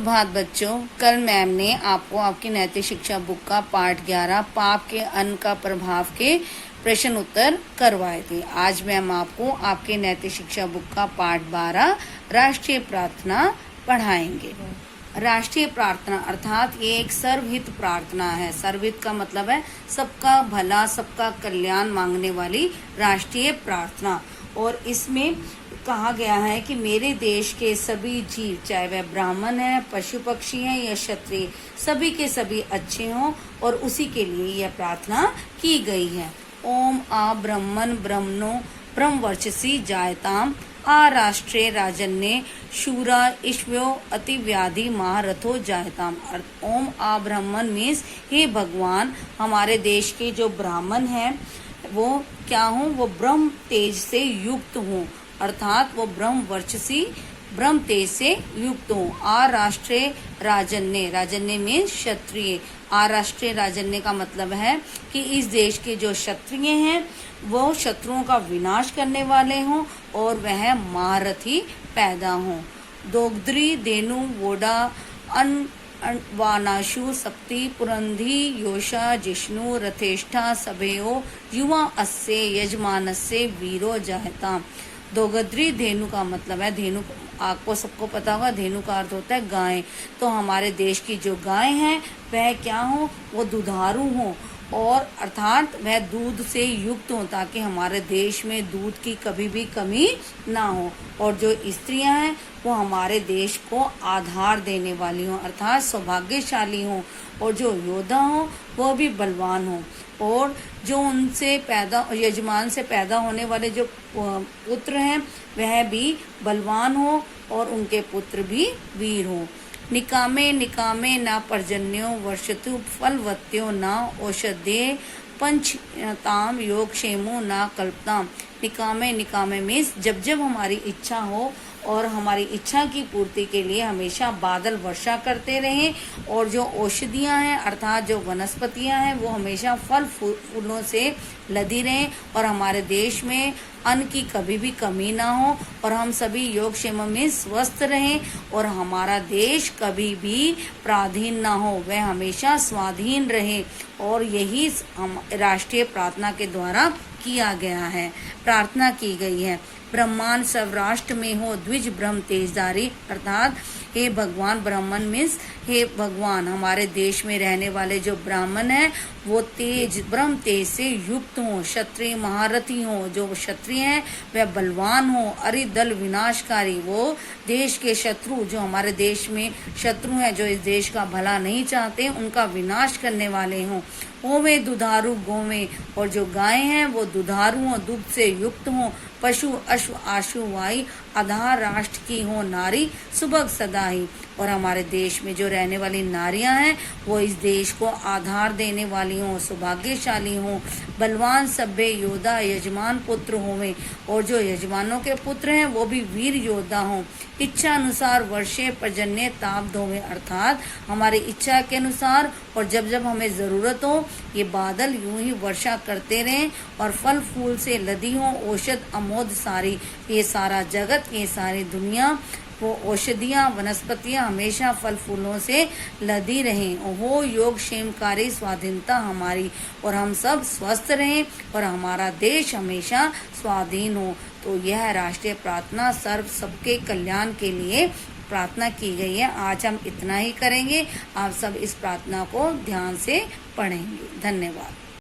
सुप्रभात बच्चों, कल मैम ने आपको आपकी नैतिक शिक्षा बुक का पाठ 11 पाप के अन्न का प्रभाव के प्रश्न उत्तर करवाए थे। आज मैम आपको आपके नैतिक शिक्षा बुक का पाठ 12 राष्ट्रीय प्रार्थना पढ़ाएंगे। राष्ट्रीय प्रार्थना अर्थात ये एक सर्वहित प्रार्थना है। सर्वहित का मतलब है सबका भला, सबका कल्याण मांगने वाली राष्ट्रीय प्रार्थना। और इसमें कहा गया है कि मेरे देश के सभी जीव, चाहे वह ब्राह्मण है, पशु पक्षी हैं या क्षत्रिय, सभी के सभी अच्छे हों, और उसी के लिए यह प्रार्थना की गई है। ओम आ ब्रह्मन ब्रह्मणो ब्रह्मवर्चसी जायताम आ राष्ट्रे राजन्य शूरा ईश्व्यो अति व्याधि महारथो जायताम। ओम आ ब्रह्मन मीन्स हे भगवान, हमारे देश के जो ब्राह्मण हैं वो क्या हों, वो ब्रह्म तेज से युक्त हों, अर्थात वो ब्रह्म वर्चसी ब्रह्म तेज से युक्त हों। आ राष्ट्रीय राजन्य, राजन्य में क्षत्रिय, आ राष्ट्रीय राजन्य का मतलब है कि इस देश के जो क्षत्रिय हैं वो शत्रुओं का विनाश करने वाले हों और वह महारथी पैदा हों। दोग्द्री देनु वोडा अन वानाशु सप्ति पुरंधी योषा जिष्णु रथेष्ठा सभेयो युवा अस्य यजमानस्य वीरो जायता। दोगद्री धेनु का मतलब है, धेनु आपको सबको पता होगा, धेनु का अर्थ होता है गाय। तो हमारे देश की जो गाय हैं वह क्या हो, वो दुधारू हो, और अर्थात वह दूध से युक्त हो, ताकि हमारे देश में दूध की कभी भी कमी ना हो। और जो स्त्रियां हैं वो हमारे देश को आधार देने वाली हों, अर्थात सौभाग्यशाली हों। और जो योद्धा हों वो भी बलवान हों, और जो उनसे पैदा, यजमान से पैदा होने वाले जो पुत्र हैं वह भी बलवान हो और उनके पुत्र भी वीर हो। निकामे निकामे ना पर्जन्यो वर्षतु फलवत्यो ना औषधे पंचताम योग क्षेमो ना कल्पताम। निकामे निकामे मीन्स जब जब हमारी इच्छा हो और हमारी इच्छा की पूर्ति के लिए हमेशा बादल वर्षा करते रहें, और जो औषधियां हैं अर्थात जो वनस्पतियां हैं वो हमेशा फल फूलों से लदी रहें, और हमारे देश में अन्न की कभी भी कमी ना हो, और हम सभी योग क्षेम में स्वस्थ रहें, और हमारा देश कभी भी पराधीन ना हो, वह हमेशा स्वाधीन रहे। और यही हम राष्ट्रीय प्रार्थना के द्वारा किया गया है, प्रार्थना की गई है। ब्रह्मांड सौराष्ट्र में हो द्विज ब्रह्म तेजधारी, अर्थात हे भगवान, ब्राह्मण मीन्स हे भगवान, हमारे देश में रहने वाले जो ब्राह्मण हैं वो तेज, ब्रह्म तेज से युक्त हों, क्षत्रिय महारथी हों, जो क्षत्रिय हैं वह बलवान हों, अरिदल विनाशकारी, वो देश के शत्रु, जो हमारे देश में शत्रु हैं, जो इस देश का भला नहीं चाहते, उनका विनाश करने वाले हों। ओवे दुधारू गोवे, और जो गाय हैं वो दुधारू हों, दुग्ध से युक्त हों, पशु अश्व आशु वाई, आधार राष्ट्र की हो नारी सुबह सदा ही। और हमारे देश में जो रहने वाली नारियां हैं वो इस देश को आधार देने वाली हों, सौभाग्यशाली हों, बलवान सभ्य योद्धा यजमान पुत्र होवें, और जो यजमानों के पुत्र हैं वो भी वीर योद्धा हों। इच्छा अनुसार वर्षे पर्जन्य ताप धोवें, अर्थात हमारी इच्छा के अनुसार और जब जब हमें जरूरत हो ये बादल यूं ही वर्षा करते रहें, और फल फूल से लदी हो औषध अमोद सारी, ये सारा जगत, ये सारी दुनिया, वो औषधियाँ वनस्पतियाँ हमेशा फल फूलों से लदी रहें। हो योग क्षेमकारी स्वाधीनता हमारी, और हम सब स्वस्थ रहें और हमारा देश हमेशा स्वाधीन हो। तो यह राष्ट्रीय प्रार्थना सबके कल्याण के लिए प्रार्थना की गई है। आज हम इतना ही करेंगे, आप सब इस प्रार्थना को ध्यान से पढ़ेंगे। धन्यवाद।